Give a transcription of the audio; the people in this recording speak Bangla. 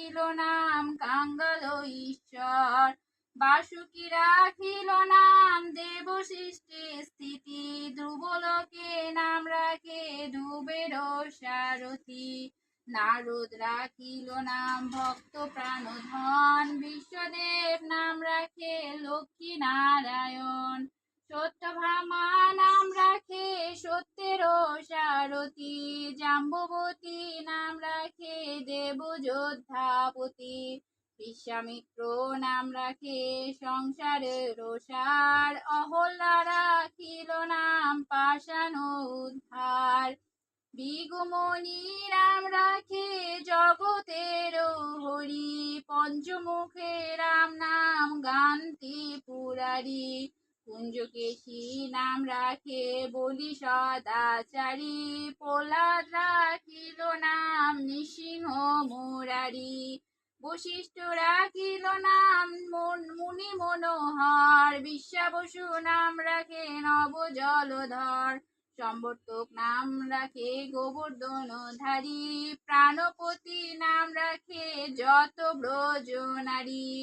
রাখিল নাম কাঙ্গাল ঈশ্বর। বাসুকি রাখিল নাম দেব সৃষ্টি স্থিতি, ধ্রুবলোকে নাম রাখে ধ্রুবের সারথি। নারদ রাখিল নাম ভক্ত প্রাণধন, বিশ্বদেব নাম রাখে লক্ষ্মী নারায়ণ। সত্যভামা নাম রাখে সত্যের সারথি, জাম্ববতী নাম রাখে দেবযোদ্ধাপতি। বিশ্বামিত্র নাম রাখে সংসারের সার, অহল্যা রাখিল নাম পাষাণ উদ্ধার। ভৃগুমুনি নাম রাখে জগতের হরি, পঞ্চমুখে রাম নাম গান্তি পুরারি। কুঞ্জকেশী নাম রাখে বলি সদাচারী, প্রহ্লাদ রাখিল নাম নৃসিংহ মুরারি। বশিষ্ঠ রাখিল নাম মুনি মনোহর, বিশ্বাবসু নাম রাখে নব জলধর। সম্বর্তক নাম রাখে গোবর্ধনধারী, প্রাণপতি নাম রাখে যত ব্রজ নারী।